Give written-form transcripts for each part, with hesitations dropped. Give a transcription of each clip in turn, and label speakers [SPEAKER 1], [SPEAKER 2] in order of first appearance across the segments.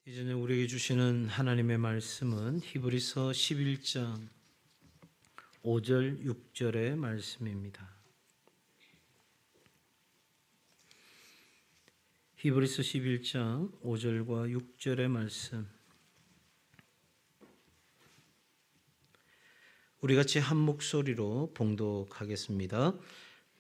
[SPEAKER 1] 이제는 우리에게 주시는 하나님의 말씀은 히브리서 11장 5절 6절의 말씀입니다. 히브리서 11장 5절과 6절의 말씀, 우리 같이 한 목소리로 봉독하겠습니다.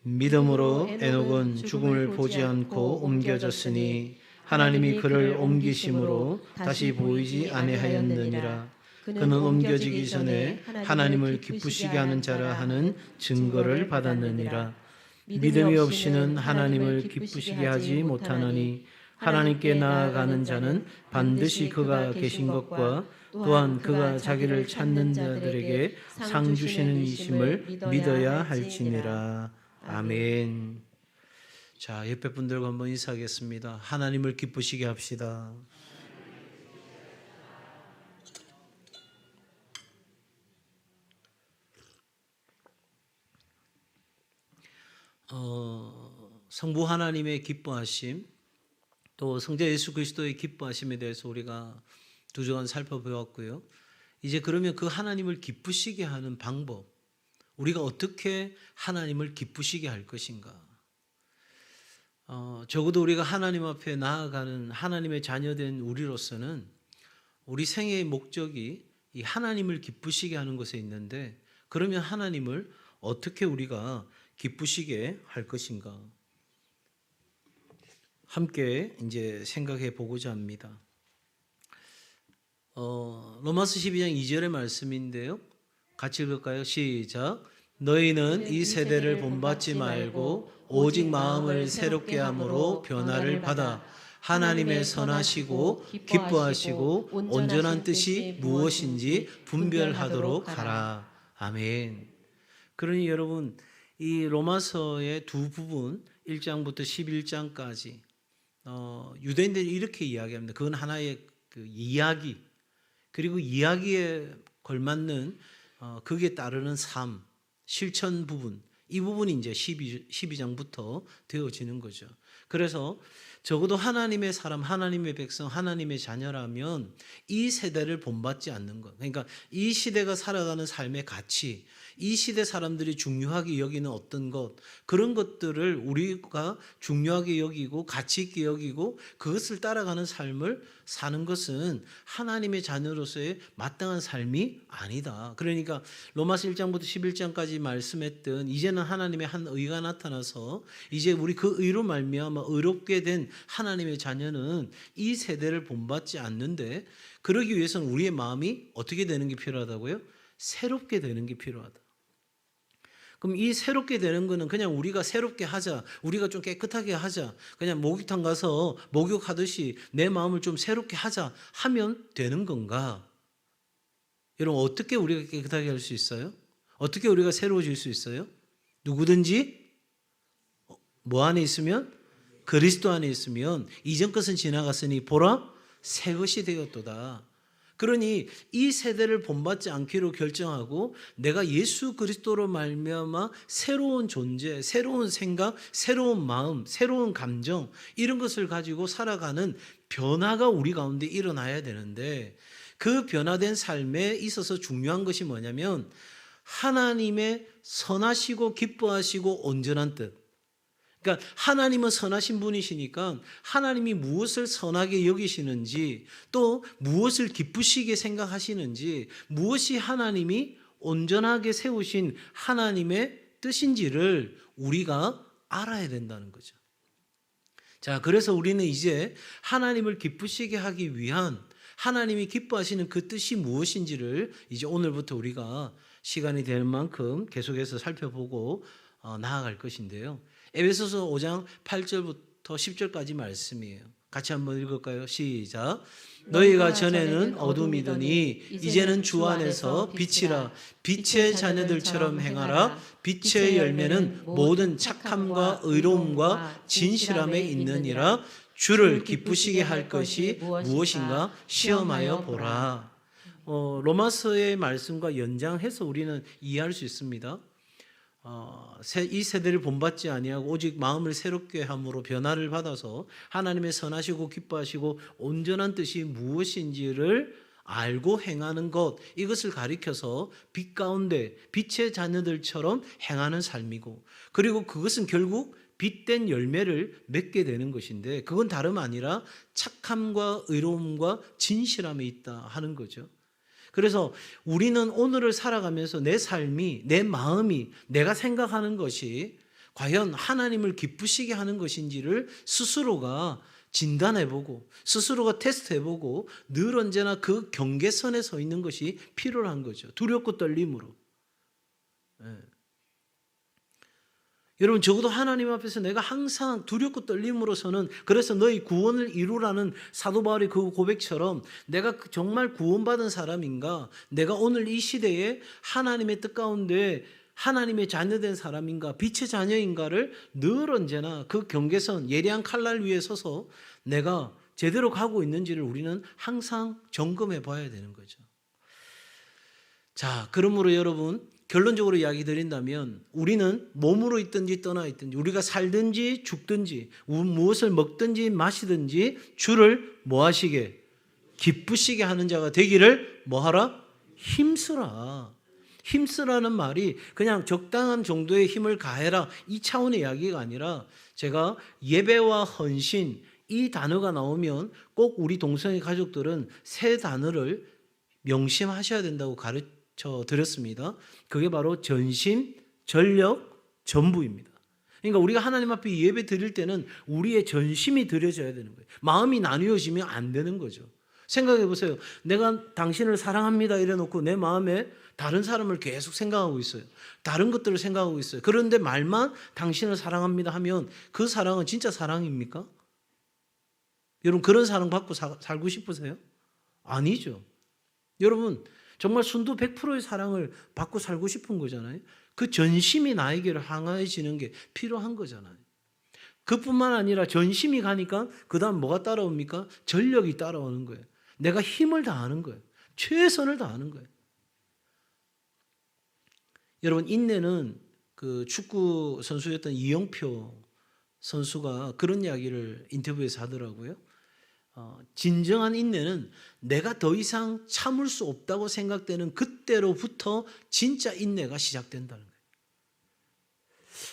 [SPEAKER 1] 믿음으로 에녹은 죽음을 보지 않고 옮겨졌으니 하나님이 그를 옮기심으로 다시 보이지 아니하였느니라. 그는 옮겨지기 전에 하나님을 기쁘시게 하는 자라 하는 증거를 받았느니라. 믿음이 없이는 하나님을 기쁘시게 하지 못하나니 하나님께 나아가는 자는 반드시 그가 계신 것과 또한 그가 자기를 찾는 자들에게 상 주시는 이심을 믿어야 할지니라. 아멘. 자, 옆에 분들과 한번 인사하겠습니다. 하나님을 기쁘시게 합시다. 성부 하나님의 기뻐하심, 또 성자 예수 그리스도의 기뻐하심에 대해서 우리가 두 주간 살펴보았고요. 이제 그러면 그 하나님을 기쁘시게 하는 방법, 우리가 어떻게 하나님을 기쁘시게 할 것인가? 적어도 우리가 하나님 앞에 나아가는 하나님의 자녀된 우리로서는 우리 생애의 목적이 이 하나님을 기쁘시게 하는 것에 있는데, 그러면 하나님을 어떻게 우리가 기쁘시게 할 것인가? 함께 이제 생각해 보고자 합니다. 로마서 12장 2절의 말씀인데요. 같이 읽을까요? 시작. 너희는 이 세대를 본받지 말고 오직 마음을 새롭게 함으로 변화를 받아 하나님의 선하시고 기뻐하시고 온전한 뜻이 무엇인지 분별하도록 하라. 아멘. 그러니 여러분, 이 로마서의 두 부분 1장부터 11장까지 유대인들이 이렇게 이야기합니다. 그건 하나의 그 이야기, 그리고 이야기에 걸맞는 거기에 따르는 삶, 실천 부분, 이 부분이 이제 12장부터 되어지는 거죠. 그래서 적어도 하나님의 사람, 하나님의 백성, 하나님의 자녀라면 이 세대를 본받지 않는 것, 그러니까 이 시대가 살아가는 삶의 가치, 이 시대 사람들이 중요하게 여기는 어떤 것, 그런 것들을 우리가 중요하게 여기고 가치 있게 여기고 그것을 따라가는 삶을 사는 것은 하나님의 자녀로서의 마땅한 삶이 아니다. 그러니까 로마서 1장부터 11장까지 말씀했던 이제는 하나님의 한 의가 나타나서 이제 우리 그 의로 말미암아 의롭게 된 하나님의 자녀는 이 세대를 본받지 않는데, 그러기 위해서는 우리의 마음이 어떻게 되는 게 필요하다고요? 새롭게 되는 게 필요하다. 그럼 이 새롭게 되는 거는 그냥 우리가 새롭게 하자, 우리가 좀 깨끗하게 하자, 그냥 목욕탕 가서 목욕하듯이 내 마음을 좀 새롭게 하자 하면 되는 건가? 여러분, 어떻게 우리가 깨끗하게 할 수 있어요? 어떻게 우리가 새로워질 수 있어요? 누구든지 뭐 안에 있으면? 그리스도 안에 있으면 이전 것은 지나갔으니 보라 새 것이 되었도다. 그러니 이 세대를 본받지 않기로 결정하고 내가 예수 그리스도로 말미암아 새로운 존재, 새로운 생각, 새로운 마음, 새로운 감정, 이런 것을 가지고 살아가는 변화가 우리 가운데 일어나야 되는데, 그 변화된 삶에 있어서 중요한 것이 뭐냐면 하나님의 선하시고 기뻐하시고 온전한 뜻. 그러니까 하나님은 선하신 분이시니까 하나님이 무엇을 선하게 여기시는지, 또 무엇을 기쁘시게 생각하시는지, 무엇이 하나님이 온전하게 세우신 하나님의 뜻인지를 우리가 알아야 된다는 거죠. 자, 그래서 우리는 이제 하나님을 기쁘시게 하기 위한 하나님이 기뻐하시는 그 뜻이 무엇인지를 이제 오늘부터 우리가 시간이 될 만큼 계속해서 살펴보고 나아갈 것인데요. 에베소서 5장 8절부터 10절까지 말씀이에요. 같이 한번 읽을까요? 시작. 너희가 전에는 어둠이더니 이제는 주 안에서 빛이라. 빛의 자녀들처럼 행하라. 빛의 열매는 모든 착함과 의로움과 진실함에 있느니라. 주를 기쁘시게 할 것이 무엇인가 시험하여 보라. 로마서의 말씀과 연장해서 우리는 이해할 수 있습니다. 이 세대를 본받지 아니하고 오직 마음을 새롭게 함으로 변화를 받아서 하나님의 선하시고 기뻐하시고 온전한 뜻이 무엇인지를 알고 행하는 것, 이것을 가리켜서 빛 가운데 빛의 자녀들처럼 행하는 삶이고, 그리고 그것은 결국 빛된 열매를 맺게 되는 것인데, 그건 다름 아니라 착함과 의로움과 진실함에 있다 하는 거죠. 그래서 우리는 오늘을 살아가면서 내 삶이, 내 마음이, 내가 생각하는 것이 과연 하나님을 기쁘시게 하는 것인지를 스스로가 진단해보고 스스로가 테스트해보고 늘 언제나 그 경계선에 서 있는 것이 필요한 거죠. 두렵고 떨림으로. 여러분, 적어도 하나님 앞에서 내가 항상 두렵고 떨림으로서는, 그래서 너희 구원을 이루라는 사도 바울의 그 고백처럼 내가 정말 구원받은 사람인가, 내가 오늘 이 시대에 하나님의 뜻 가운데 하나님의 자녀된 사람인가, 빛의 자녀인가를 늘 언제나 그 경계선, 예리한 칼날 위에 서서 내가 제대로 가고 있는지를 우리는 항상 점검해 봐야 되는 거죠. 자, 그러므로 여러분, 결론적으로 이야기 드린다면 우리는 몸으로 있든지 떠나 있든지, 우리가 살든지 죽든지 무엇을 먹든지 마시든지 주를 뭐하시게? 기쁘시게 하는 자가 되기를 뭐하라? 힘쓰라. 힘쓰라는 말이 그냥 적당한 정도의 힘을 가해라, 이 차원의 이야기가 아니라, 제가 예배와 헌신 이 단어가 나오면 꼭 우리 동성애 가족들은 세 단어를 명심하셔야 된다고 가르쳐 드렸습니다. 그게 바로 전심, 전력, 전부입니다. 그러니까 우리가 하나님 앞에 예배 드릴 때는 우리의 전심이 드려져야 되는 거예요. 마음이 나뉘어지면 안 되는 거죠. 생각해 보세요. 내가 당신을 사랑합니다 이래놓고 내 마음에 다른 사람을 계속 생각하고 있어요. 다른 것들을 생각하고 있어요. 그런데 말만 당신을 사랑합니다 하면 그 사랑은 진짜 사랑입니까? 여러분, 그런 사랑 받고 살고 싶으세요? 아니죠. 여러분, 정말 순도 100%의 사랑을 받고 살고 싶은 거잖아요. 그 전심이 나에게로 향해지는 게 필요한 거잖아요. 그뿐만 아니라 전심이 가니까 그 다음 뭐가 따라옵니까? 전력이 따라오는 거예요. 내가 힘을 다하는 거예요. 최선을 다하는 거예요. 여러분, 인내는 그 축구 선수였던 이영표 선수가 그런 이야기를 인터뷰에서 하더라고요. 진정한 인내는 내가 더 이상 참을 수 없다고 생각되는 그때로부터 진짜 인내가 시작된다는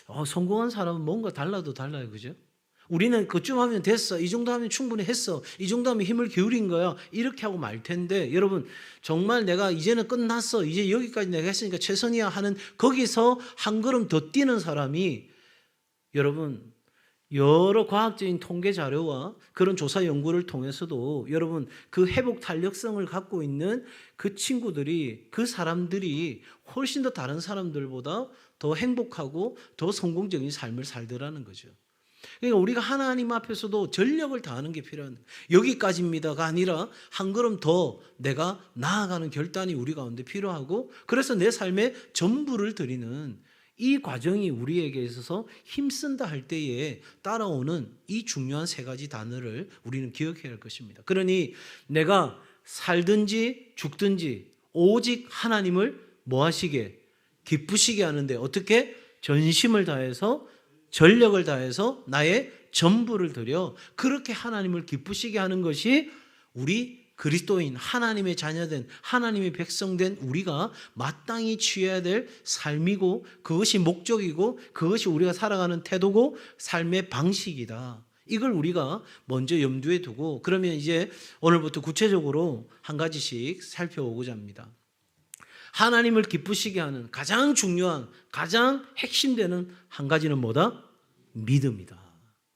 [SPEAKER 1] 거예요. 성공한 사람은 뭔가 달라도 달라요. 그죠? 우리는 그쯤 하면 됐어, 이 정도 하면 충분히 했어, 이 정도 하면 힘을 기울인 거야, 이렇게 하고 말 텐데, 여러분, 정말 내가 이제는 끝났어, 이제 여기까지 내가 했으니까 최선이야 하는, 거기서 한 걸음 더 뛰는 사람이, 여러분, 여러 과학적인 통계 자료와 그런 조사 연구를 통해서도 여러분, 그 회복 탄력성을 갖고 있는 그 친구들이, 그 사람들이 훨씬 더 다른 사람들보다 더 행복하고 더 성공적인 삶을 살더라는 거죠. 그러니까 우리가 하나님 앞에서도 전력을 다하는 게 필요한, 여기까지입니다가 아니라 한 걸음 더 내가 나아가는 결단이 우리 가운데 필요하고, 그래서 내 삶에 전부를 드리는 이 과정이 우리에게 있어서 힘쓴다 할 때에 따라오는 이 중요한 세 가지 단어를 우리는 기억해야 할 것입니다. 그러니 내가 살든지 죽든지 오직 하나님을 뭐 하시게? 기쁘시게 하는데, 어떻게? 전심을 다해서, 전력을 다해서 나의 전부를 들여 그렇게 하나님을 기쁘시게 하는 것이 우리 그리스도인, 하나님의 자녀된, 하나님의 백성된 우리가 마땅히 취해야 될 삶이고, 그것이 목적이고, 그것이 우리가 살아가는 태도고 삶의 방식이다. 이걸 우리가 먼저 염두에 두고, 그러면 이제 오늘부터 구체적으로 한 가지씩 살펴보고자 합니다. 하나님을 기쁘시게 하는 가장 중요한, 가장 핵심되는 한 가지는 뭐다? 믿음이다.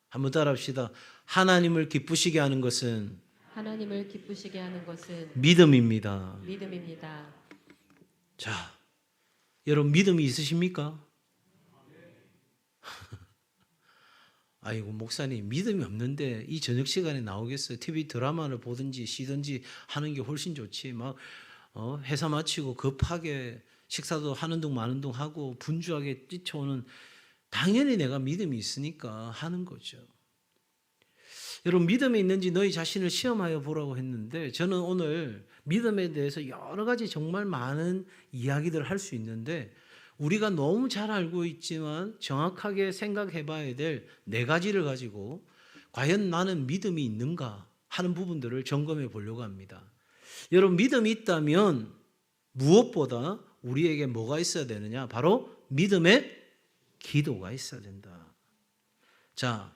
[SPEAKER 1] 한번 따라합시다. 하나님을 기쁘시게 하는 것은 믿음입니다. 자, 여러분, 믿음이 있으십니까? 아이고, 목사님, 믿음이 없는데 이 저녁 시간에 나오겠어요? TV 드라마를 보든지 쉬든지 하는 게 훨씬 좋지. 막 회사 마치고 급하게 식사도 하는 둥 마는 둥 하고 분주하게 뛰쳐오는, 당연히 내가 믿음이 있으니까 하는 거죠. 여러분, 믿음이 있는지 너희 자신을 시험하여 보라고 했는데, 저는 오늘 믿음에 대해서 여러 가지 정말 많은 이야기들을 할 수 있는데, 우리가 너무 잘 알고 있지만 정확하게 생각해 봐야 될 네 가지를 가지고 과연 나는 믿음이 있는가 하는 부분들을 점검해 보려고 합니다. 여러분, 믿음이 있다면 무엇보다 우리에게 뭐가 있어야 되느냐? 바로 믿음의 기도가 있어야 된다. 자,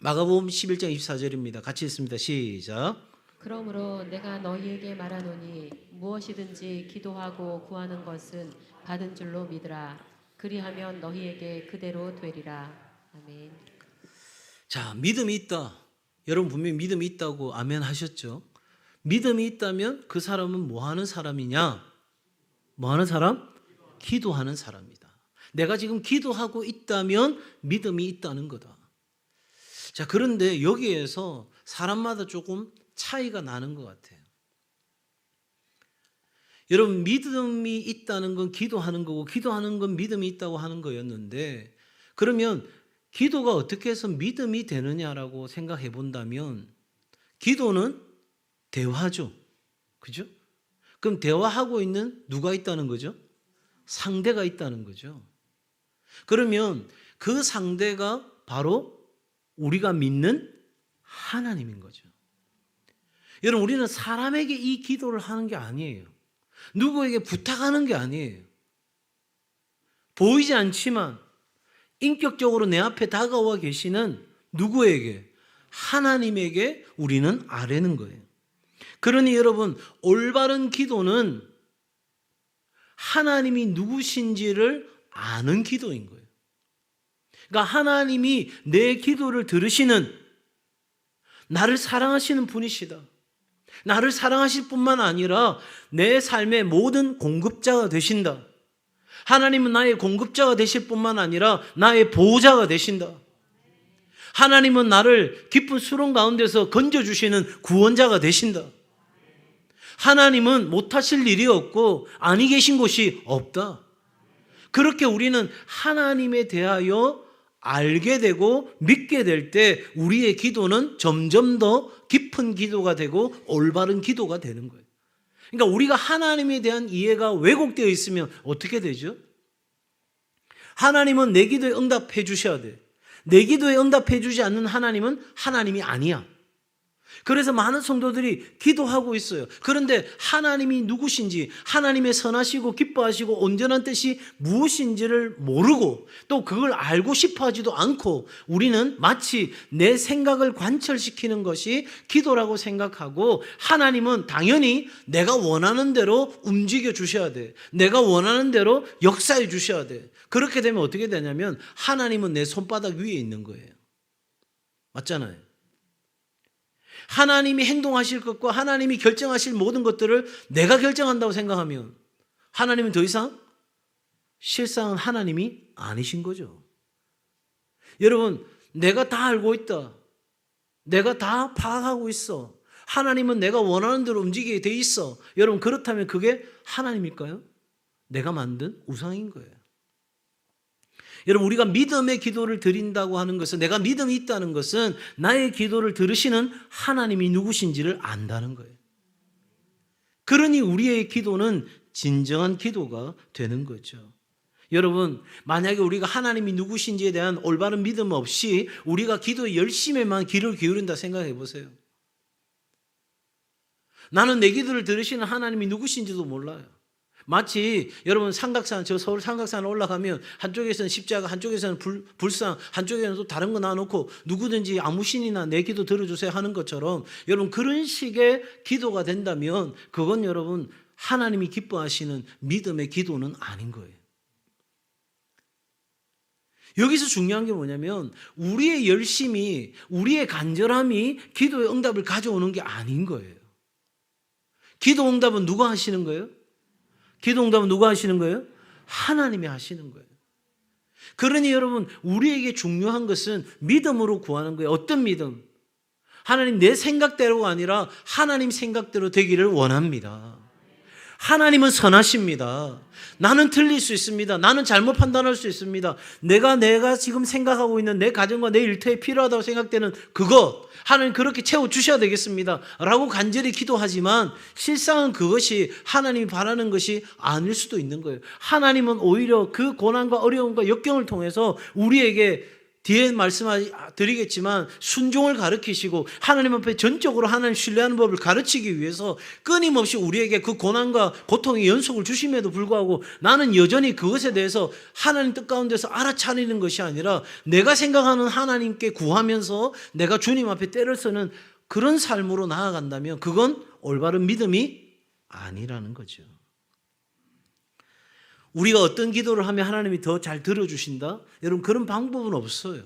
[SPEAKER 1] 마가복음 11장 24절입니다. 같이 읽습니다. 시작.
[SPEAKER 2] 그러므로 내가 너희에게 말하노니 무엇이든지 기도하고 구하는 것은 받은 줄로 믿으라. 그리하면 너희에게 그대로 되리라. 아멘.
[SPEAKER 1] 자, 믿음이 있다. 여러분 분명히 믿음이 있다고 아멘 하셨죠? 믿음이 있다면 그 사람은 뭐 하는 사람이냐? 뭐 하는 사람? 기도하는 사람이다. 내가 지금 기도하고 있다면 믿음이 있다는 거다. 자, 그런데 여기에서 사람마다 조금 차이가 나는 것 같아요. 여러분, 믿음이 있다는 건 기도하는 거고 기도하는 건 믿음이 있다고 하는 거였는데, 그러면 기도가 어떻게 해서 믿음이 되느냐라고 생각해 본다면 기도는 대화죠. 그죠? 그럼 대화하고 있는 누가 있다는 거죠? 상대가 있다는 거죠. 그러면 그 상대가 바로 우리가 믿는 하나님인 거죠. 여러분, 우리는 사람에게 이 기도를 하는 게 아니에요. 누구에게 부탁하는 게 아니에요. 보이지 않지만 인격적으로 내 앞에 다가와 계시는 누구에게? 하나님에게 우리는 아뢰는 거예요. 그러니 여러분, 올바른 기도는 하나님이 누구신지를 아는 기도인 거예요. 그러니까 하나님이 내 기도를 들으시는, 나를 사랑하시는 분이시다. 나를 사랑하실 뿐만 아니라 내 삶의 모든 공급자가 되신다. 하나님은 나의 공급자가 되실 뿐만 아니라 나의 보호자가 되신다. 하나님은 나를 깊은 수렁 가운데서 건져주시는 구원자가 되신다. 하나님은 못하실 일이 없고 아니 계신 곳이 없다. 그렇게 우리는 하나님에 대하여 알게 되고 믿게 될 때 우리의 기도는 점점 더 깊은 기도가 되고 올바른 기도가 되는 거예요. 그러니까 우리가 하나님에 대한 이해가 왜곡되어 있으면 어떻게 되죠? 하나님은 내 기도에 응답해 주셔야 돼. 내 기도에 응답해 주지 않는 하나님은 하나님이 아니야. 그래서 많은 성도들이 기도하고 있어요. 그런데 하나님이 누구신지, 하나님의 선하시고 기뻐하시고 온전한 뜻이 무엇인지를 모르고 또 그걸 알고 싶어 하지도 않고 우리는 마치 내 생각을 관철시키는 것이 기도라고 생각하고, 하나님은 당연히 내가 원하는 대로 움직여 주셔야 돼. 내가 원하는 대로 역사해 주셔야 돼. 그렇게 되면 어떻게 되냐면 하나님은 내 손바닥 위에 있는 거예요. 맞잖아요. 하나님이 행동하실 것과 하나님이 결정하실 모든 것들을 내가 결정한다고 생각하면 하나님은 더 이상 실상은 하나님이 아니신 거죠. 여러분, 내가 다 알고 있다. 내가 다 파악하고 있어. 하나님은 내가 원하는 대로 움직이게 돼 있어. 여러분, 그렇다면 그게 하나님일까요? 내가 만든 우상인 거예요. 여러분, 우리가 믿음의 기도를 드린다고 하는 것은, 내가 믿음이 있다는 것은 나의 기도를 들으시는 하나님이 누구신지를 안다는 거예요. 그러니 우리의 기도는 진정한 기도가 되는 거죠. 여러분, 만약에 우리가 하나님이 누구신지에 대한 올바른 믿음 없이 우리가 기도에 열심히만 귀를 기울인다 생각해 보세요. 나는 내 기도를 들으시는 하나님이 누구신지도 몰라요. 마치 여러분 삼각산, 저 서울 삼각산 올라가면 한쪽에서는 십자가, 한쪽에서는 불상, 한쪽에는 또 다른 거 놔놓고 누구든지 아무 신이나 내 기도 들어주세요 하는 것처럼, 여러분 그런 식의 기도가 된다면 그건 여러분 하나님이 기뻐하시는 믿음의 기도는 아닌 거예요. 여기서 중요한 게 뭐냐면 우리의 열심이, 우리의 간절함이 기도의 응답을 가져오는 게 아닌 거예요. 기도 응답은 누가 하시는 거예요? 기도 응답은 누가 하시는 거예요? 하나님이 하시는 거예요. 그러니 여러분, 우리에게 중요한 것은 믿음으로 구하는 거예요. 어떤 믿음? 하나님, 내 생각대로가 아니라 하나님 생각대로 되기를 원합니다. 하나님은 선하십니다. 나는 틀릴 수 있습니다. 나는 잘못 판단할 수 있습니다. 내가 지금 생각하고 있는 내 가정과 내 일터에 필요하다고 생각되는 그것, 하나님 그렇게 채워주셔야 되겠습니다 라고 간절히 기도하지만 실상은 그것이 하나님이 바라는 것이 아닐 수도 있는 거예요. 하나님은 오히려 그 고난과 어려움과 역경을 통해서 우리에게 뒤에 말씀드리겠지만 순종을 가르치시고 하나님 앞에 전적으로 하나님 신뢰하는 법을 가르치기 위해서 끊임없이 우리에게 그 고난과 고통의 연속을 주심에도 불구하고 나는 여전히 그것에 대해서 하나님 뜻 가운데서 알아차리는 것이 아니라 내가 생각하는 하나님께 구하면서 내가 주님 앞에 때를 쓰는 그런 삶으로 나아간다면 그건 올바른 믿음이 아니라는 거죠. 우리가 어떤 기도를 하면 하나님이 더 잘 들어주신다? 여러분 그런 방법은 없어요.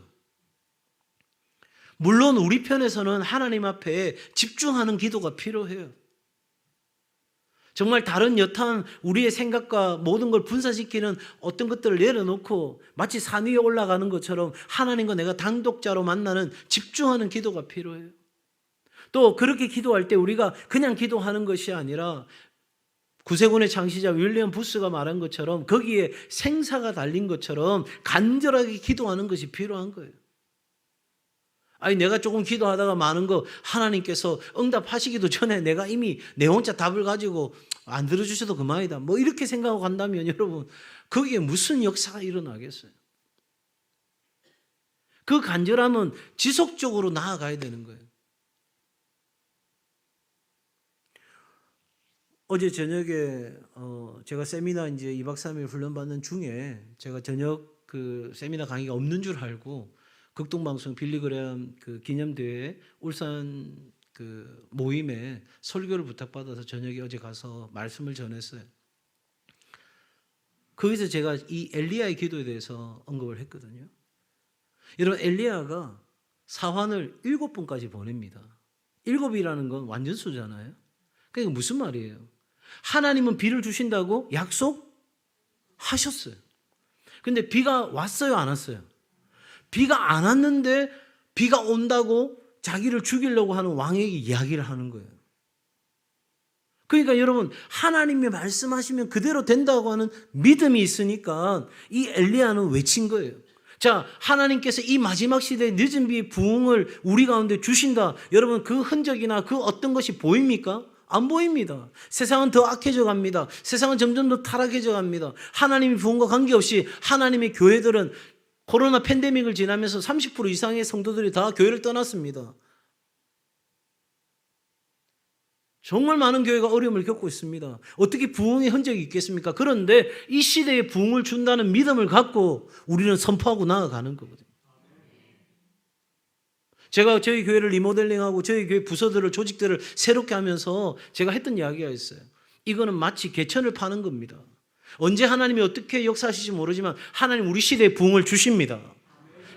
[SPEAKER 1] 물론 우리 편에서는 하나님 앞에 집중하는 기도가 필요해요. 정말 다른 여탄 우리의 생각과 모든 걸 분산시키는 어떤 것들을 내려놓고 마치 산 위에 올라가는 것처럼 하나님과 내가 단독자로 만나는 집중하는 기도가 필요해요. 또 그렇게 기도할 때 우리가 그냥 기도하는 것이 아니라 구세군의 창시자 윌리엄 부스가 말한 것처럼 거기에 생사가 달린 것처럼 간절하게 기도하는 것이 필요한 거예요. 아니 내가 조금 기도하다가 많은 거 하나님께서 응답하시기도 전에 내가 이미 내 혼자 답을 가지고 안 들어주셔도 그만이다 뭐 이렇게 생각하고 간다면 여러분 거기에 무슨 역사가 일어나겠어요? 그 간절함은 지속적으로 나아가야 되는 거예요. 어제 저녁에 제가 세미나 이제 2박 3일 훈련받는 중에 제가 저녁 그 세미나 강의가 없는 줄 알고 극동방송 빌리그레암 그 기념대회 울산 그 모임에 설교를 부탁받아서 저녁에 어제 가서 말씀을 전했어요. 거기서 제가 이 엘리야의 기도에 대해서 언급을 했거든요. 여러분 엘리야가 사환을 7번까지 보냅니다. 7이라는 건 완전 수잖아요. 그러니까 무슨 말이에요? 하나님은 비를 주신다고 약속하셨어요. 근데 비가 왔어요, 안 왔어요? 비가 안 왔는데 비가 온다고 자기를 죽이려고 하는 왕에게 이야기를 하는 거예요. 그러니까 여러분 하나님이 말씀하시면 그대로 된다고 하는 믿음이 있으니까 이 엘리야는 외친 거예요. 자, 하나님께서 이 마지막 시대에 늦은 비의 부흥을 우리 가운데 주신다. 여러분 그 흔적이나 그 어떤 것이 보입니까? 안 보입니다. 세상은 더 악해져 갑니다. 세상은 점점 더 타락해져 갑니다. 하나님이 부흥과 관계없이 하나님의 교회들은 코로나 팬데믹을 지나면서 30% 이상의 성도들이 다 교회를 떠났습니다. 정말 많은 교회가 어려움을 겪고 있습니다. 어떻게 부흥의 흔적이 있겠습니까? 그런데 이 시대에 부흥을 준다는 믿음을 갖고 우리는 선포하고 나아가는 거거든요. 제가 저희 교회를 리모델링하고 저희 교회 부서들을 조직들을 새롭게 하면서 제가 했던 이야기가 있어요. 이거는 마치 개천을 파는 겁니다. 언제 하나님이 어떻게 역사하실지 모르지만 하나님 우리 시대에 부흥을 주십니다.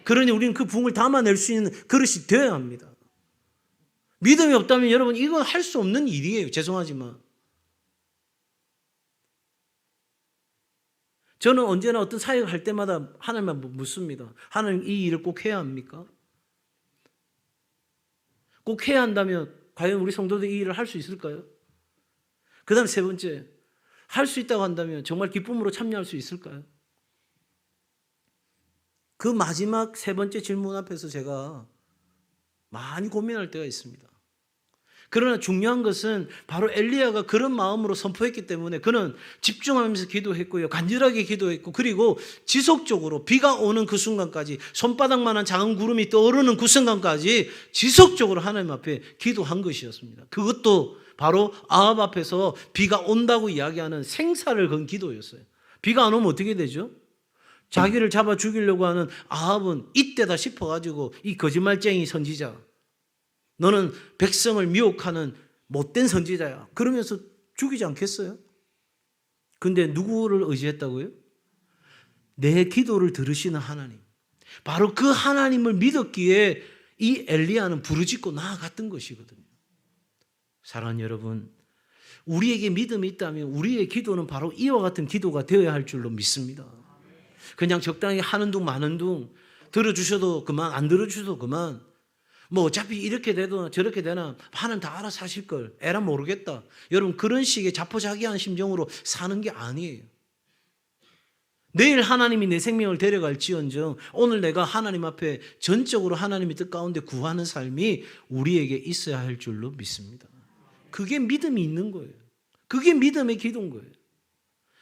[SPEAKER 1] 그러니 우리는 그 부흥을 담아낼 수 있는 그릇이 되어야 합니다. 믿음이 없다면 여러분 이건 할 수 없는 일이에요. 죄송하지만. 저는 언제나 어떤 사역을 할 때마다 하나님한테 묻습니다. 하나님 이 일을 꼭 해야 합니까? 꼭 해야 한다면 과연 우리 성도들이 이 일을 할 수 있을까요? 그 다음 세 번째, 할 수 있다고 한다면 정말 기쁨으로 참여할 수 있을까요? 그 마지막 세 번째 질문 앞에서 제가 많이 고민할 때가 있습니다. 그러나 중요한 것은 바로 엘리야가 그런 마음으로 선포했기 때문에 그는 집중하면서 기도했고요. 간절하게 기도했고 그리고 지속적으로 비가 오는 그 순간까지 손바닥만한 작은 구름이 떠오르는 그 순간까지 지속적으로 하나님 앞에 기도한 것이었습니다. 그것도 바로 아합 앞에서 비가 온다고 이야기하는 생사를 건 기도였어요. 비가 안 오면 어떻게 되죠? 자기를 잡아 죽이려고 하는 아합은 이때다 싶어가지고 이 거짓말쟁이 선지자 너는 백성을 미혹하는 못된 선지자야. 그러면서 죽이지 않겠어요? 근데 누구를 의지했다고요? 내 기도를 들으시는 하나님. 바로 그 하나님을 믿었기에 이 엘리야는 부르짖고 나아갔던 것이거든요. 사랑하는 여러분, 우리에게 믿음이 있다면 우리의 기도는 바로 이와 같은 기도가 되어야 할 줄로 믿습니다. 그냥 적당히 하는 둥 마는 둥 들어주셔도 그만 안 들어주셔도 그만 뭐 어차피 이렇게 돼도 저렇게 되나 하나님 다 알아서 하실 걸, 에라 모르겠다. 여러분 그런 식의 자포자기한 심정으로 사는 게 아니에요. 내일 하나님이 내 생명을 데려갈지언정 오늘 내가 하나님 앞에 전적으로 하나님의 뜻 가운데 구하는 삶이 우리에게 있어야 할 줄로 믿습니다. 그게 믿음이 있는 거예요. 그게 믿음의 기도인 거예요.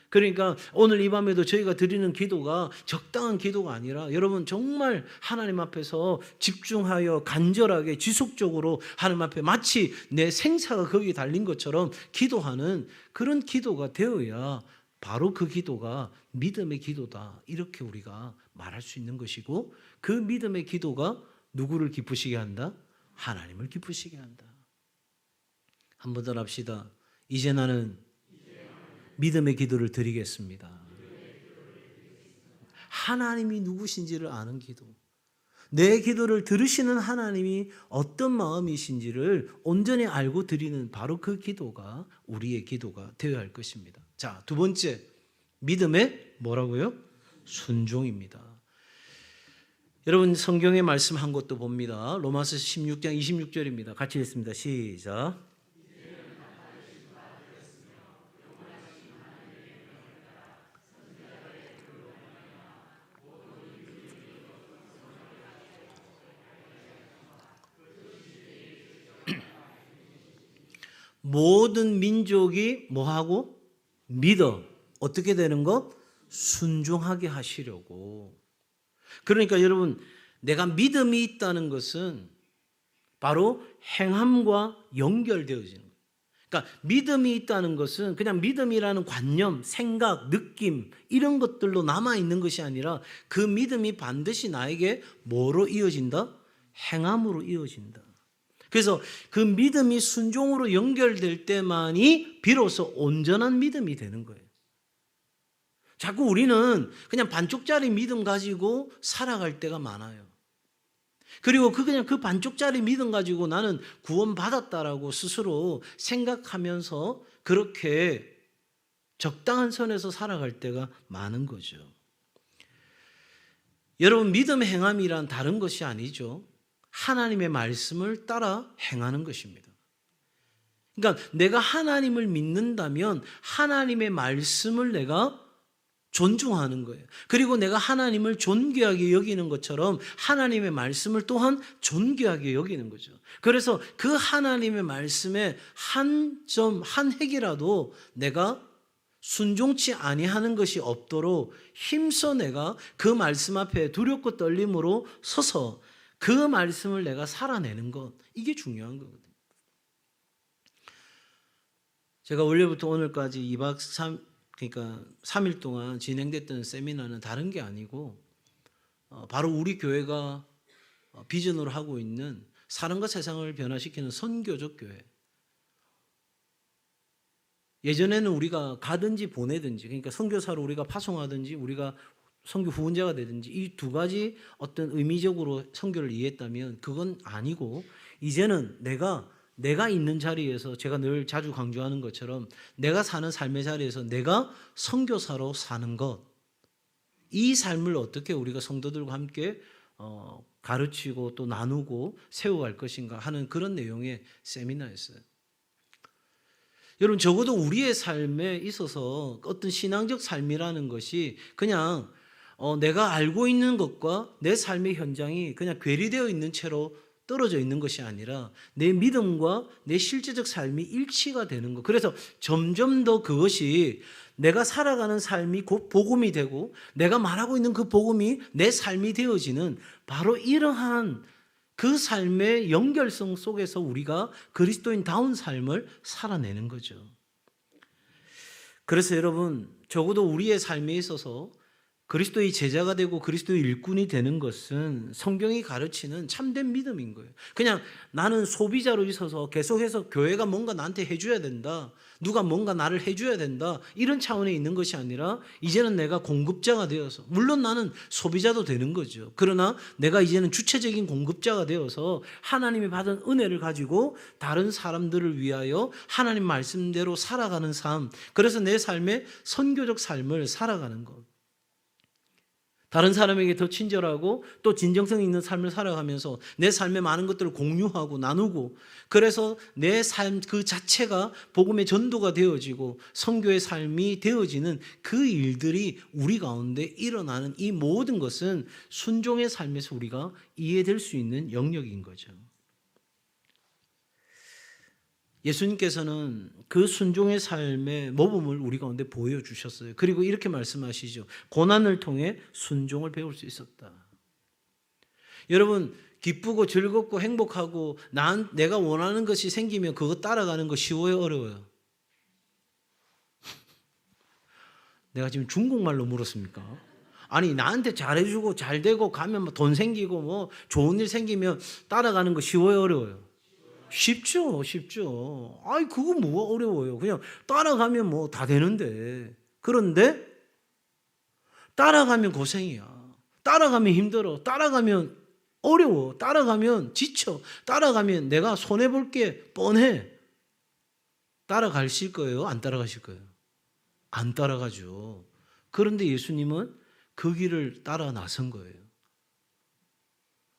[SPEAKER 1] 그러니까 오늘 이 밤에도 저희가 드리는 기도가 적당한 기도가 아니라 여러분 정말 하나님 앞에서 집중하여 간절하게 지속적으로 하나님 앞에 마치 내 생사가 거기에 달린 것처럼 기도하는 그런 기도가 되어야 바로 그 기도가 믿음의 기도다. 이렇게 우리가 말할 수 있는 것이고 그 믿음의 기도가 누구를 기쁘시게 한다? 하나님을 기쁘시게 한다. 한 번 더 합시다. 이제 나는 믿음의 기도를 드리겠습니다. 하나님이 누구신지를 아는 기도. 내 기도를 들으시는 하나님이 어떤 마음이신지를 온전히 알고 드리는 바로 그 기도가 우리의 기도가 되어야 할 것입니다. 자, 두 번째, 믿음의 뭐라고요? 순종입니다. 여러분 성경에 말씀한 것도 봅니다. 로마서 16장 26절입니다. 같이 읽습니다. 시작. 모든 민족이 뭐하고? 믿어. 어떻게 되는 것? 순종하게 하시려고. 그러니까 여러분 내가 믿음이 있다는 것은 바로 행함과 연결되어지는 거예요. 그러니까 믿음이 있다는 것은 그냥 믿음이라는 관념, 생각, 느낌 이런 것들로 남아있는 것이 아니라 그 믿음이 반드시 나에게 뭐로 이어진다? 행함으로 이어진다. 그래서 그 믿음이 순종으로 연결될 때만이 비로소 온전한 믿음이 되는 거예요. 자꾸 우리는 그냥 반쪽짜리 믿음 가지고 살아갈 때가 많아요. 그리고 그냥 그 반쪽짜리 믿음 가지고 나는 구원받았다라고 스스로 생각하면서 그렇게 적당한 선에서 살아갈 때가 많은 거죠. 여러분 믿음 행함이란 다른 것이 아니죠. 하나님의 말씀을 따라 행하는 것입니다. 그러니까 내가 하나님을 믿는다면 하나님의 말씀을 내가 존중하는 거예요. 그리고 내가 하나님을 존귀하게 여기는 것처럼 하나님의 말씀을 또한 존귀하게 여기는 거죠. 그래서 그 하나님의 말씀에 한 점, 한 획이라도 내가 순종치 아니하는 것이 없도록 힘써 내가 그 말씀 앞에 두렵고 떨림으로 서서 그 말씀을 내가 살아내는 것, 이게 중요한 거거든요. 제가 원래부터 오늘까지 2박 3, 그러니까 3일 동안 진행됐던 세미나는 다른 게 아니고 바로 우리 교회가 비전으로 하고 있는 사람과 세상을 변화시키는 선교적 교회. 예전에는 우리가 가든지 보내든지, 그러니까 선교사로 우리가 파송하든지 우리가 선교 후원자가 되든지 이 두 가지 어떤 의미적으로 선교를 이해했다면 그건 아니고 이제는 내가 있는 자리에서 제가 늘 자주 강조하는 것처럼 내가 사는 삶의 자리에서 내가 선교사로 사는 것, 이 삶을 어떻게 우리가 성도들과 함께 가르치고 또 나누고 세워갈 것인가 하는 그런 내용의 세미나였어요. 여러분 적어도 우리의 삶에 있어서 어떤 신앙적 삶이라는 것이 그냥 내가 알고 있는 것과 내 삶의 현장이 그냥 괴리되어 있는 채로 떨어져 있는 것이 아니라 내 믿음과 내 실제적 삶이 일치가 되는 것. 그래서 점점 더 그것이 내가 살아가는 삶이 곧 복음이 되고 내가 말하고 있는 그 복음이 내 삶이 되어지는 바로 이러한 그 삶의 연결성 속에서 우리가 그리스도인다운 삶을 살아내는 거죠. 그래서 여러분 적어도 우리의 삶에 있어서 그리스도의 제자가 되고 그리스도의 일꾼이 되는 것은 성경이 가르치는 참된 믿음인 거예요. 그냥 나는 소비자로 있어서 계속해서 교회가 뭔가 나한테 해줘야 된다, 누가 뭔가 나를 해줘야 된다, 이런 차원에 있는 것이 아니라 이제는 내가 공급자가 되어서, 물론 나는 소비자도 되는 거죠. 그러나 내가 이제는 주체적인 공급자가 되어서 하나님이 받은 은혜를 가지고 다른 사람들을 위하여 하나님 말씀대로 살아가는 삶, 그래서 내 삶의 선교적 삶을 살아가는 것. 다른 사람에게 더 친절하고 또 진정성 있는 삶을 살아가면서 내 삶의 많은 것들을 공유하고 나누고, 그래서 내 삶 그 자체가 복음의 전도가 되어지고 선교의 삶이 되어지는 그 일들이 우리 가운데 일어나는 이 모든 것은 순종의 삶에서 우리가 이해될 수 있는 영역인 거죠. 예수님께서는 그 순종의 삶의 모범을 우리 가운데 보여주셨어요. 그리고 이렇게 말씀하시죠. 고난을 통해 순종을 배울 수 있었다. 여러분, 기쁘고 즐겁고 행복하고 내가 원하는 것이 생기면 그거 따라가는 거 쉬워요, 어려워요? 내가 지금 중국말로 물었습니까? 아니, 나한테 잘해주고 잘되고 가면 돈 생기고 뭐 좋은 일 생기면 따라가는 거 쉬워요, 어려워요? 쉽죠, 쉽죠. 아이, 그거 뭐가 어려워요? 그냥 따라가면 뭐 다 되는데. 그런데 따라가면 고생이야. 따라가면 힘들어. 따라가면 어려워. 따라가면 지쳐. 따라가면 내가 손해볼 게 뻔해. 따라가실 거예요? 안 따라가실 거예요? 안 따라가죠. 그런데 예수님은 그 길을 따라 나선 거예요.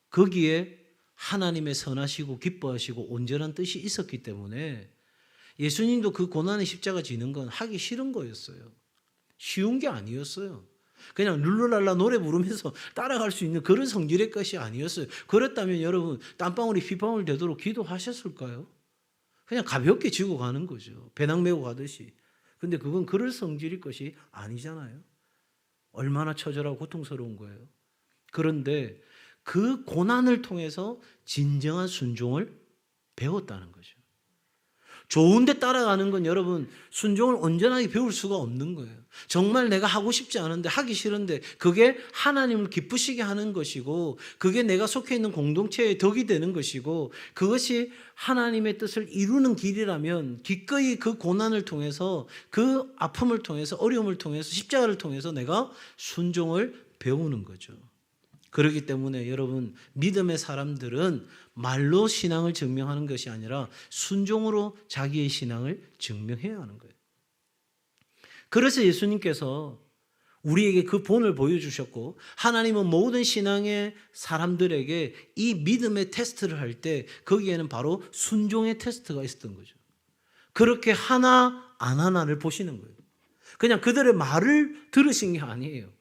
[SPEAKER 1] 거기에 하나님의 선하시고 기뻐하시고 온전한 뜻이 있었기 때문에 예수님도 그 고난의 십자가 지는 건 하기 싫은 거였어요. 쉬운 게 아니었어요. 그냥 룰루랄라 노래 부르면서 따라갈 수 있는 그런 성질의 것이 아니었어요. 그렇다면 여러분, 땀방울이 피방울 되도록 기도하셨을까요? 그냥 가볍게 지고 가는 거죠. 배낭 메고 가듯이. 근데 그건 그럴 성질의 것이 아니잖아요. 얼마나 처절하고 고통스러운 거예요. 그런데 그 고난을 통해서 진정한 순종을 배웠다는 거죠. 좋은데 따라가는 건 여러분, 순종을 온전하게 배울 수가 없는 거예요. 정말 내가 하고 싶지 않은데, 하기 싫은데, 그게 하나님을 기쁘시게 하는 것이고, 그게 내가 속해 있는 공동체의 덕이 되는 것이고, 그것이 하나님의 뜻을 이루는 길이라면 기꺼이 그 고난을 통해서, 그 아픔을 통해서, 어려움을 통해서, 십자가를 통해서 내가 순종을 배우는 거죠. 그렇기 때문에 여러분, 믿음의 사람들은 말로 신앙을 증명하는 것이 아니라 순종으로 자기의 신앙을 증명해야 하는 거예요. 그래서 예수님께서 우리에게 그 본을 보여주셨고, 하나님은 모든 신앙의 사람들에게 이 믿음의 테스트를 할 때 거기에는 바로 순종의 테스트가 있었던 거죠. 그렇게 하나 안 하나를 보시는 거예요. 그냥 그들의 말을 들으신 게 아니에요.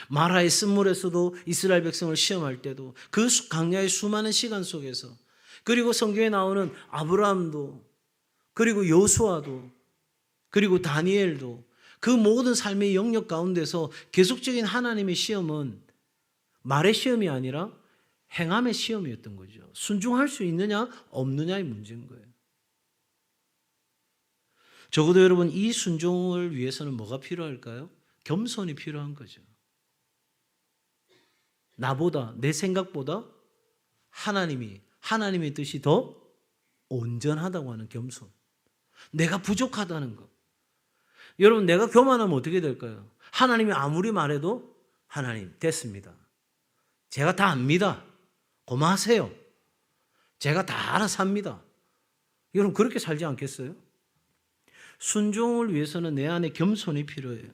[SPEAKER 1] 마라의 쓴물에서도 이스라엘 백성을 시험할 때도, 그 광야의 수많은 시간 속에서, 그리고 성경에 나오는 아브라함도, 그리고 여호수아도, 그리고 다니엘도, 그 모든 삶의 영역 가운데서 계속적인 하나님의 시험은 말의 시험이 아니라 행함의 시험이었던 거죠. 순종할 수 있느냐 없느냐의 문제인 거예요. 적어도 여러분, 이 순종을 위해서는 뭐가 필요할까요? 겸손이 필요한 거죠. 나보다, 내 생각보다 하나님의 뜻이 더 온전하다고 하는 겸손. 내가 부족하다는 것. 여러분, 내가 교만하면 어떻게 될까요? 하나님이 아무리 말해도 하나님 됐습니다. 제가 다 압니다. 고마하세요. 제가 다 알아서 합니다. 여러분, 그렇게 살지 않겠어요? 순종을 위해서는 내 안에 겸손이 필요해요.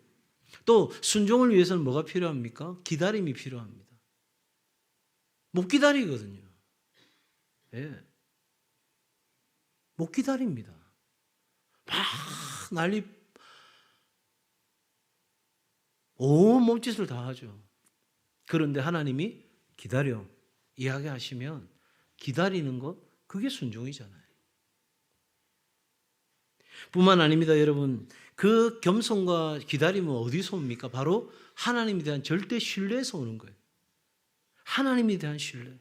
[SPEAKER 1] 또 순종을 위해서는 뭐가 필요합니까? 기다림이 필요합니다. 못 기다리거든요. 예. 못 기다립니다. 막 난리, 온 몸짓을 다 하죠. 그런데 하나님이 기다려 이야기하시면 기다리는 것, 그게 순종이잖아요. 뿐만 아닙니다, 여러분. 그 겸손과 기다림은 어디서 옵니까? 바로 하나님에 대한 절대 신뢰에서 오는 거예요. 하나님에 대한 신뢰.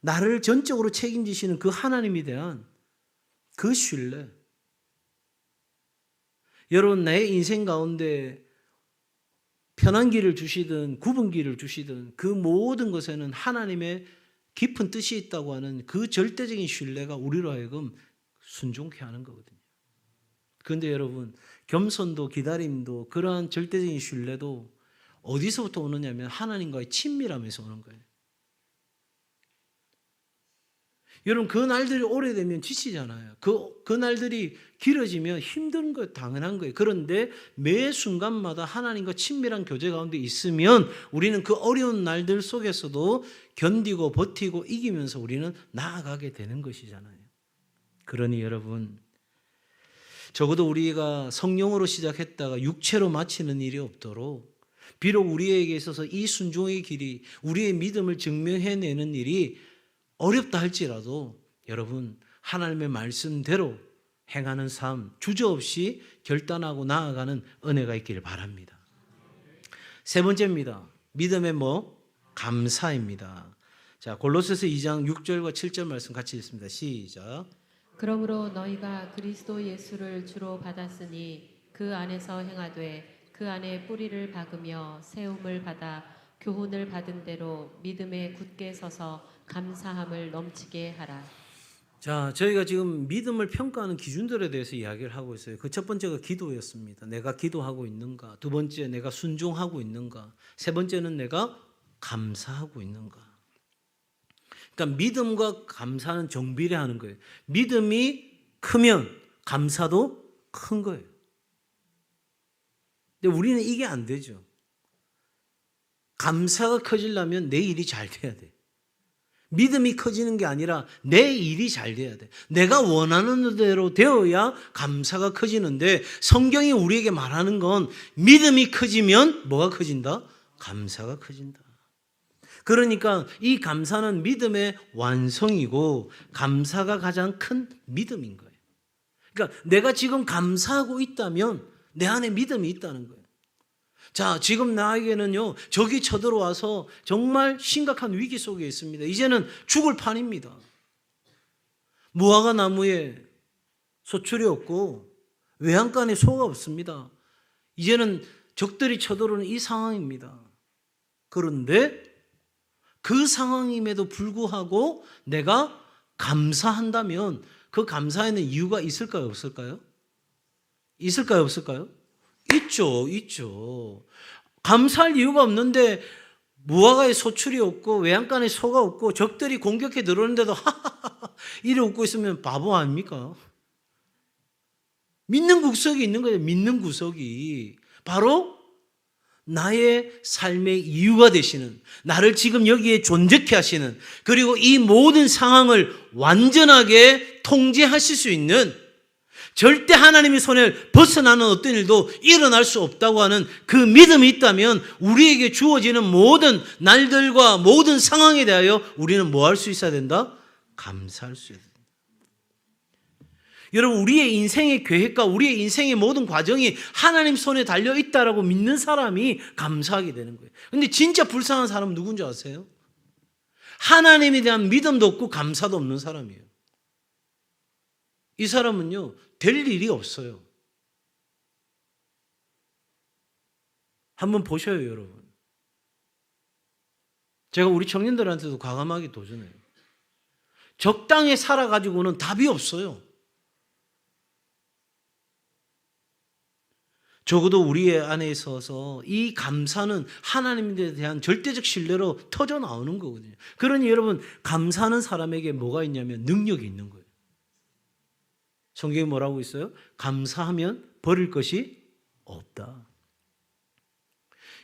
[SPEAKER 1] 나를 전적으로 책임지시는 그 하나님에 대한 그 신뢰. 여러분, 내 인생 가운데 편한 길을 주시든 굽은 길을 주시든 그 모든 것에는 하나님의 깊은 뜻이 있다고 하는 그 절대적인 신뢰가 우리로 하여금 순종케 하는 거거든요. 그런데 여러분, 겸손도 기다림도 그러한 절대적인 신뢰도 어디서부터 오느냐면 하나님과의 친밀함에서 오는 거예요. 여러분 그 날들이 오래되면 지치잖아요. 그 날들이 길어지면 힘든 거 당연한 거예요. 그런데 매 순간마다 하나님과 친밀한 교제 가운데 있으면 우리는 그 어려운 날들 속에서도 견디고 버티고 이기면서 우리는 나아가게 되는 것이잖아요. 그러니 여러분 적어도 우리가 성령으로 시작했다가 육체로 마치는 일이 없도록 비록 우리에게 있어서 이 순종의 길이 우리의 믿음을 증명해내는 일이 어렵다 할지라도 여러분 하나님의 말씀대로 행하는 삶 주저없이 결단하고 나아가는 은혜가 있기를 바랍니다. 세 번째입니다. 믿음의 감사입니다. 자, 골로새서 2장 6절과 7절 말씀 같이 읽습니다. 시작.
[SPEAKER 2] 그러므로 너희가 그리스도 예수를 주로 받았으니 그 안에서 행하되 그 안에 뿌리를 박으며 세움을 받아 교훈을 받은 대로 믿음에 굳게 서서 감사함을 넘치게 하라.
[SPEAKER 1] 자, 저희가 지금 믿음을 평가하는 기준들에 대해서 이야기를 하고 있어요. 그 첫 번째가 기도였습니다. 내가 기도하고 있는가? 두 번째, 내가 순종하고 있는가? 세 번째는 내가 감사하고 있는가? 그러니까 믿음과 감사는 정비례하는 거예요. 믿음이 크면 감사도 큰 거예요. 근데 우리는 이게 안 되죠. 감사가 커지려면 내 일이 잘 돼야 돼. 믿음이 커지는 게 아니라 내 일이 잘 돼야 돼. 내가 원하는 대로 되어야 감사가 커지는데 성경이 우리에게 말하는 건 믿음이 커지면 뭐가 커진다? 감사가 커진다. 그러니까 이 감사는 믿음의 완성이고 감사가 가장 큰 믿음인 거예요. 그러니까 내가 지금 감사하고 있다면 내 안에 믿음이 있다는 거예요. 자, 지금 나에게는요, 적이 쳐들어와서 정말 심각한 위기 속에 있습니다. 이제는 죽을 판입니다. 무화과 나무에 소출이 없고 외양간에 소가 없습니다. 이제는 적들이 쳐들어오는 이 상황입니다. 그런데 그 상황임에도 불구하고 내가 감사한다면 그 감사에는 이유가 있을까요? 없을까요? 있을까요? 없을까요? 있죠. 감사할 이유가 없는데 무화과에 소출이 없고 외양간에 소가 없고 적들이 공격해 들어오는데도 하하하 이래 웃고 있으면 바보 아닙니까? 믿는 구석이 있는 거예요. 믿는 구석이 바로 나의 삶의 이유가 되시는, 나를 지금 여기에 존재케 하시는, 그리고 이 모든 상황을 완전하게 통제하실 수 있는, 절대 하나님의 손에 벗어나는 어떤 일도 일어날 수 없다고 하는 그 믿음이 있다면 우리에게 주어지는 모든 날들과 모든 상황에 대하여 우리는 뭐 할 수 있어야 된다? 감사할 수 있어야 된다. 여러분, 우리의 인생의 계획과 우리의 인생의 모든 과정이 하나님 손에 달려 있다라고 믿는 사람이 감사하게 되는 거예요. 근데 진짜 불쌍한 사람은 누군지 아세요? 하나님에 대한 믿음도 없고 감사도 없는 사람이에요. 이 사람은요, 될 일이 없어요. 한번 보셔요, 여러분. 제가 우리 청년들한테도 과감하게 도전해요. 적당히 살아가지고는 답이 없어요. 적어도 우리의 안에 있어서 이 감사는 하나님에 대한 절대적 신뢰로 터져 나오는 거거든요. 그러니 여러분, 감사하는 사람에게 뭐가 있냐면 능력이 있는 거예요. 성경이 뭐라고 있어요? 감사하면 버릴 것이 없다.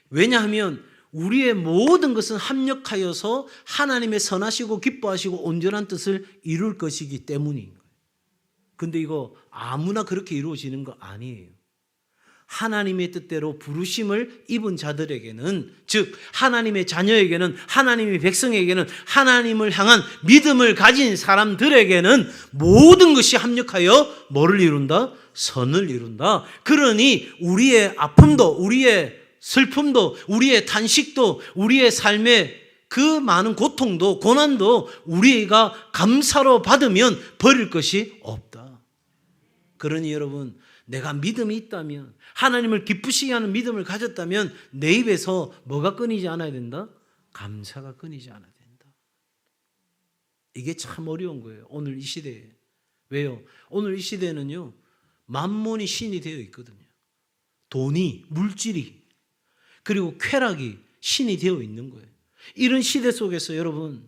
[SPEAKER 1] 왜냐하면 우리의 모든 것은 합력하여서 하나님의 선하시고 기뻐하시고 온전한 뜻을 이룰 것이기 때문인 거예요. 근데 이거 아무나 그렇게 이루어지는 거 아니에요. 하나님의 뜻대로 부르심을 입은 자들에게는, 즉 하나님의 자녀에게는, 하나님의 백성에게는, 하나님을 향한 믿음을 가진 사람들에게는 모든 것이 합력하여 뭐를 이룬다? 선을 이룬다. 그러니 우리의 아픔도, 우리의 슬픔도, 우리의 탄식도, 우리의 삶의 그 많은 고통도, 고난도 우리가 감사로 받으면 버릴 것이 없다. 그러니 여러분, 내가 믿음이 있다면, 하나님을 기쁘시게 하는 믿음을 가졌다면 내 입에서 뭐가 끊이지 않아야 된다? 감사가 끊이지 않아야 된다. 이게 참 어려운 거예요, 오늘 이 시대에. 왜요? 오늘 이 시대에는요, 만몬이 신이 되어 있거든요. 돈이, 물질이, 그리고 쾌락이 신이 되어 있는 거예요. 이런 시대 속에서 여러분,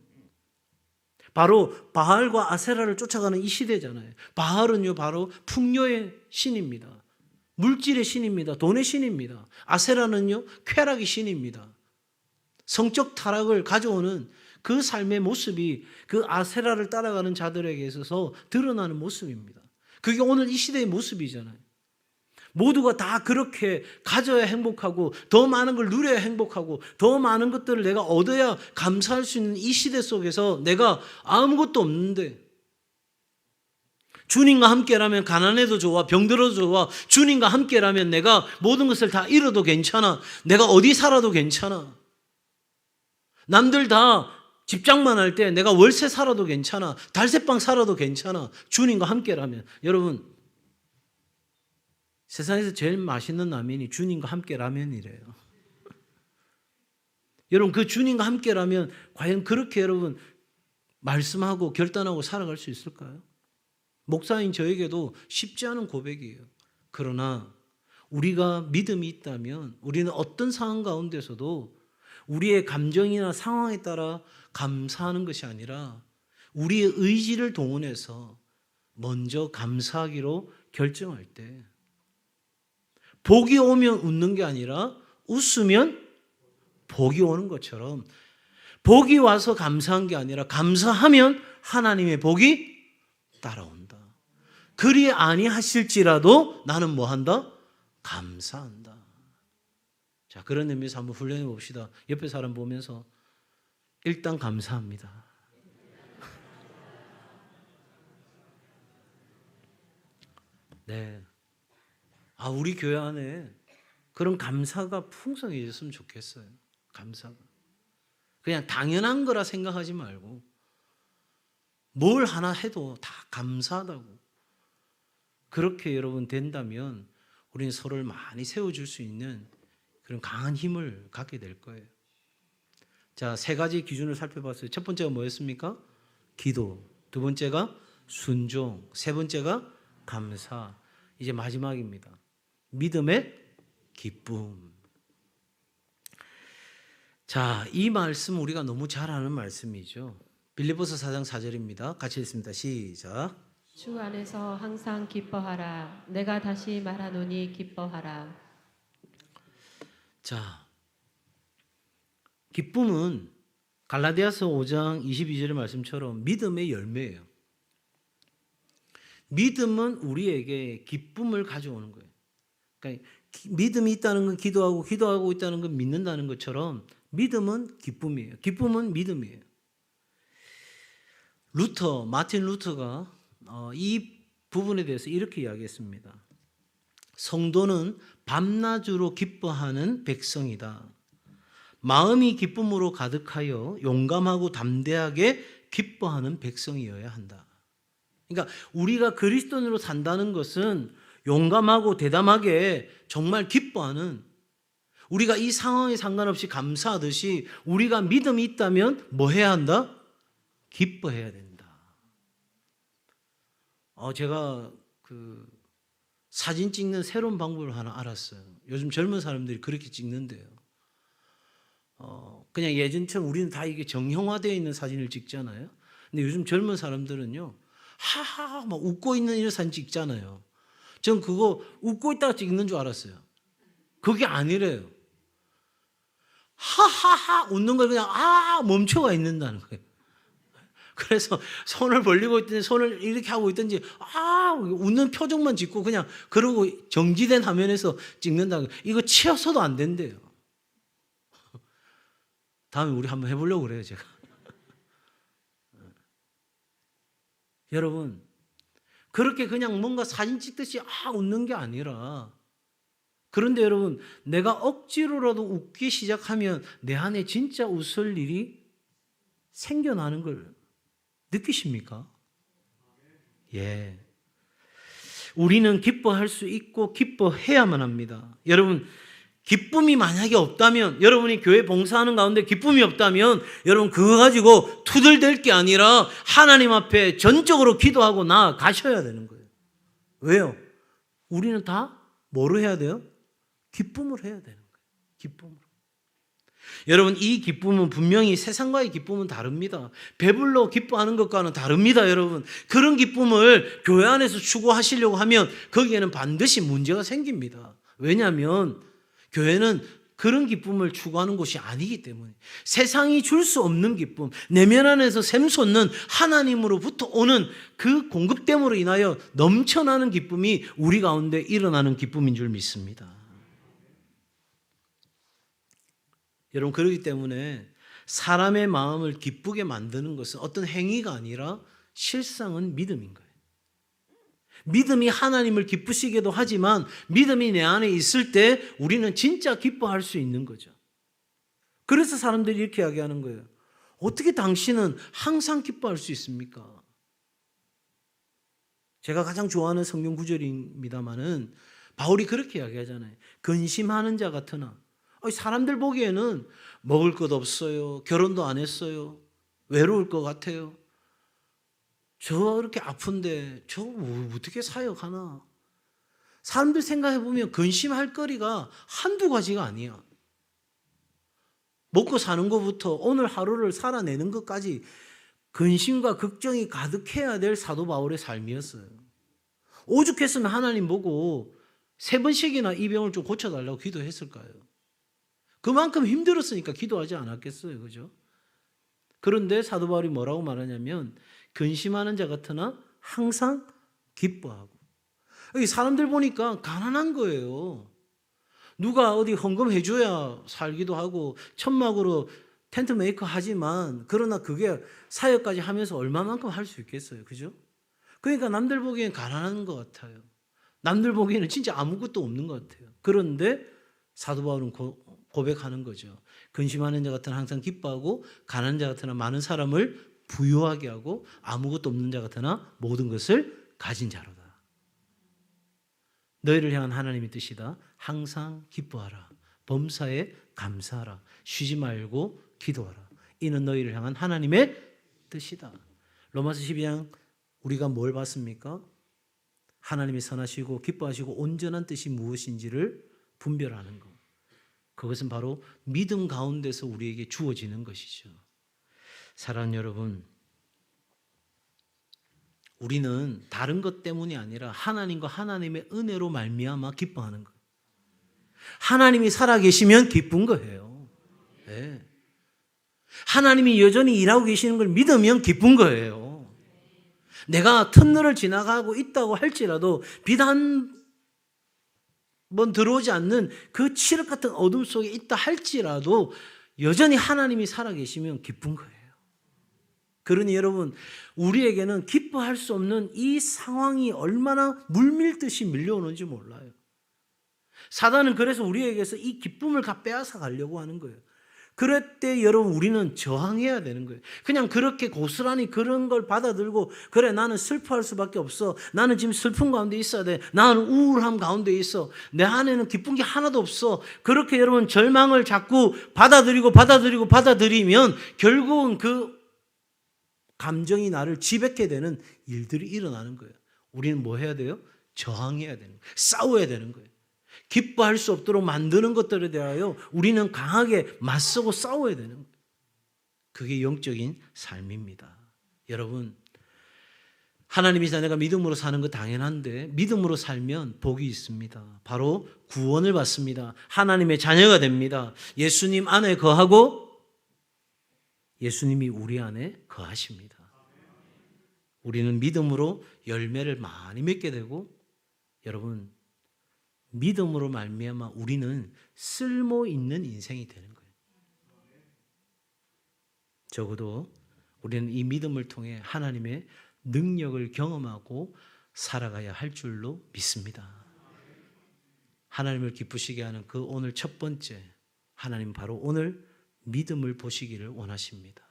[SPEAKER 1] 바로 바알과 아세라를 쫓아가는 이 시대잖아요. 바알은요 바로 풍요의 신입니다. 물질의 신입니다. 돈의 신입니다. 아세라는요 쾌락의 신입니다. 성적 타락을 가져오는 그 삶의 모습이 그 아세라를 따라가는 자들에게 있어서 드러나는 모습입니다. 그게 오늘 이 시대의 모습이잖아요. 모두가 다 그렇게 가져야 행복하고 더 많은 걸 누려야 행복하고 더 많은 것들을 내가 얻어야 감사할 수 있는 이 시대 속에서 내가 아무것도 없는데 주님과 함께라면 가난해도 좋아, 병들어도 좋아, 주님과 함께라면 내가 모든 것을 다 잃어도 괜찮아, 내가 어디 살아도 괜찮아, 남들 다 집장만 할 때 내가 월세 살아도 괜찮아, 달새방 살아도 괜찮아, 주님과 함께라면. 여러분, 세상에서 제일 맛있는 라면이 주님과 함께 라면이래요. 여러분, 그 주님과 함께라면 과연 그렇게 여러분 말씀하고 결단하고 살아갈 수 있을까요? 목사인 저에게도 쉽지 않은 고백이에요. 그러나 우리가 믿음이 있다면 우리는 어떤 상황 가운데서도 우리의 감정이나 상황에 따라 감사하는 것이 아니라 우리의 의지를 동원해서 먼저 감사하기로 결정할 때 복이 오면 웃는 게 아니라 웃으면 복이 오는 것처럼 복이 와서 감사한 게 아니라 감사하면 하나님의 복이 따라온다. 그리 아니하실지라도 나는 뭐 한다? 감사한다. 자, 그런 의미에서 한번 훈련해 봅시다. 옆에 사람 보면서 일단 감사합니다. 네. 우리 교회 안에 그런 감사가 풍성해졌으면 좋겠어요. 감사가. 그냥 당연한 거라 생각하지 말고 뭘 하나 해도 다 감사하다고. 그렇게 여러분 된다면 우리는 서로를 많이 세워줄 수 있는 그런 강한 힘을 갖게 될 거예요. 자, 3가지 기준을 살펴봤어요. 첫 번째가 뭐였습니까? 기도. 두 번째가 순종. 세 번째가 감사. 이제 마지막입니다. 믿음의 기쁨. 자, 이 말씀 우리가 너무 잘 아는 말씀이죠. 빌립보서 4장 4절입니다. 같이 읽습니다. 시작.
[SPEAKER 2] 주 안에서 항상 기뻐하라. 내가 다시 말하노니 기뻐하라.
[SPEAKER 1] 자, 기쁨은 갈라디아서 5장 22절의 말씀처럼 믿음의 열매예요. 믿음은 우리에게 기쁨을 가져오는 거예요. 그러니까 믿음이 있다는 건 기도하고 있다는 건 믿는다는 것처럼 믿음은 기쁨이에요. 기쁨은 믿음이에요. 마틴 루터가 이 부분에 대해서 이렇게 이야기했습니다. 성도는 밤낮으로 기뻐하는 백성이다. 마음이 기쁨으로 가득하여 용감하고 담대하게 기뻐하는 백성이어야 한다. 그러니까 우리가 그리스도인으로 산다는 것은 용감하고 대담하게 정말 기뻐하는, 우리가 이 상황에 상관없이 감사하듯이 우리가 믿음이 있다면 뭐 해야 한다? 기뻐해야 된다. 제가 사진 찍는 새로운 방법을 하나 알았어요. 요즘 젊은 사람들이 그렇게 찍는데요. 그냥 예전처럼 우리는 다 이게 정형화되어 있는 사진을 찍잖아요. 근데 요즘 젊은 사람들은요, 하하 막 웃고 있는 이런 사진 찍잖아요. 전 그거 웃고 있다가 찍는 줄 알았어요. 그게 아니래요. 하하하 웃는 걸 그냥 멈춰가 있는다는 거예요. 그래서 손을 벌리고 있든지 손을 이렇게 하고 있든지 웃는 표정만 짓고 그냥 그러고 정지된 화면에서 찍는다는 거예요. 이거 치어서도 안 된대요. 다음에 우리 한번 해보려고 그래요, 제가. 여러분, 그렇게 그냥 뭔가 사진 찍듯이 웃는 게 아니라, 그런데 여러분, 내가 억지로라도 웃기 시작하면 내 안에 진짜 웃을 일이 생겨나는 걸 느끼십니까? 예. 우리는 기뻐할 수 있고 기뻐해야만 합니다. 여러분, 기쁨이 만약에 없다면, 여러분이 교회 봉사하는 가운데 기쁨이 없다면 여러분 그거 가지고 투덜댈 게 아니라 하나님 앞에 전적으로 기도하고 나아가셔야 되는 거예요. 왜요? 우리는 다 뭐로 해야 돼요? 기쁨을 해야 되는 거예요. 기쁨으로. 여러분, 이 기쁨은 분명히 세상과의 기쁨은 다릅니다. 배불러 기뻐하는 것과는 다릅니다, 여러분. 그런 기쁨을 교회 안에서 추구하시려고 하면 거기에는 반드시 문제가 생깁니다. 왜냐하면 교회는 그런 기쁨을 추구하는 곳이 아니기 때문에, 세상이 줄 수 없는 기쁨, 내면 안에서 샘솟는 하나님으로부터 오는 그 공급됨으로 인하여 넘쳐나는 기쁨이 우리 가운데 일어나는 기쁨인 줄 믿습니다. 여러분, 그렇기 때문에 사람의 마음을 기쁘게 만드는 것은 어떤 행위가 아니라 실상은 믿음인 거예요. 믿음이 하나님을 기쁘시게도 하지만 믿음이 내 안에 있을 때 우리는 진짜 기뻐할 수 있는 거죠. 그래서 사람들이 이렇게 이야기하는 거예요. 어떻게 당신은 항상 기뻐할 수 있습니까? 제가 가장 좋아하는 성경 구절입니다마는 바울이 그렇게 이야기하잖아요. 근심하는 자 같으나, 사람들 보기에는 먹을 것 없어요. 결혼도 안 했어요. 외로울 것 같아요. 저렇게 아픈데 저 어떻게 사역하나? 사람들 생각해 보면 근심할 거리가 한두 가지가 아니야. 먹고 사는 것부터 오늘 하루를 살아내는 것까지 근심과 걱정이 가득해야 될 사도 바울의 삶이었어요. 오죽했으면 하나님 보고 3번씩이나 이 병을 좀 고쳐달라고 기도했을까요? 그만큼 힘들었으니까 기도하지 않았겠어요, 그죠? 그런데 사도 바울이 뭐라고 말하냐면, 근심하는 자 같으나 항상 기뻐하고. 여기 사람들 보니까 가난한 거예요. 누가 어디 헌금해 줘야 살기도 하고 천막으로 텐트 메이커 하지만, 그러나 그게 사역까지 하면서 얼마만큼 할 수 있겠어요, 그죠? 그러니까 남들 보기엔 가난한 것 같아요. 남들 보기에는 진짜 아무것도 없는 것 같아요. 그런데 사도 바울은 고백하는 거죠. 근심하는 자 같으나 항상 기뻐하고, 가난한 자 같으나 많은 사람을 부유하게 하고, 아무것도 없는 자 같으나 모든 것을 가진 자로다. 너희를 향한 하나님의 뜻이다. 항상 기뻐하라. 범사에 감사하라. 쉬지 말고 기도하라. 이는 너희를 향한 하나님의 뜻이다. 로마서 12장 우리가 뭘 봤습니까? 하나님이 선하시고 기뻐하시고 온전한 뜻이 무엇인지를 분별하는 것. 그것은 바로 믿음 가운데서 우리에게 주어지는 것이죠. 사랑하는 여러분, 우리는 다른 것 때문이 아니라 하나님과 하나님의 은혜로 말미암아 기뻐하는 거예요. 하나님이 살아계시면 기쁜 거예요. 네. 하나님이 여전히 일하고 계시는 걸 믿으면 기쁜 거예요. 내가 터널을 지나가고 있다고 할지라도 빛 한 번 들어오지 않는 그 칠흑 같은 어둠 속에 있다 할지라도 여전히 하나님이 살아계시면 기쁜 거예요. 그러니 여러분, 우리에게는 기뻐할 수 없는 이 상황이 얼마나 물밀듯이 밀려오는지 몰라요. 사단은 그래서 우리에게서 이 기쁨을 빼앗아 가려고 하는 거예요. 그럴 때 여러분, 우리는 저항해야 되는 거예요. 그냥 그렇게 고스란히 그런 걸 받아들고, 그래 나는 슬퍼할 수밖에 없어. 나는 지금 슬픈 가운데 있어야 돼. 나는 우울함 가운데 있어. 내 안에는 기쁜 게 하나도 없어. 그렇게 여러분 절망을 자꾸 받아들이면 결국은 그 감정이 나를 지배하게 되는 일들이 일어나는 거예요. 우리는 뭐 해야 돼요? 저항해야 되는 거예요. 싸워야 되는 거예요. 기뻐할 수 없도록 만드는 것들에 대하여 우리는 강하게 맞서고 싸워야 되는 거예요. 그게 영적인 삶입니다. 여러분, 하나님의 자녀가 믿음으로 사는 거 당연한데 믿음으로 살면 복이 있습니다. 바로 구원을 받습니다. 하나님의 자녀가 됩니다. 예수님 안에 거하고 예수님이 우리 안에 거하십니다. 우리는 믿음으로 열매를 많이 맺게 되고, 여러분, 믿음으로 말미암아 우리는 쓸모 있는 인생이 되는 거예요. 적어도 우리는 이 믿음을 통해 하나님의 능력을 경험하고 살아가야 할 줄로 믿습니다. 하나님을 기쁘시게 하는 그 오늘 첫 번째, 하나님 바로 오늘 믿음을 보시기를 원하십니다.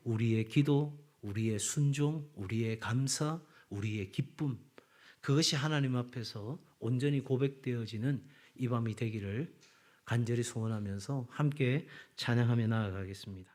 [SPEAKER 1] 우리의 기도, 우리의 순종, 우리의 감사, 우리의 기쁨, 그것이 하나님 앞에서 온전히 고백되어지는 이 밤이 되기를 간절히 소원하면서 함께 찬양하며 나아가겠습니다.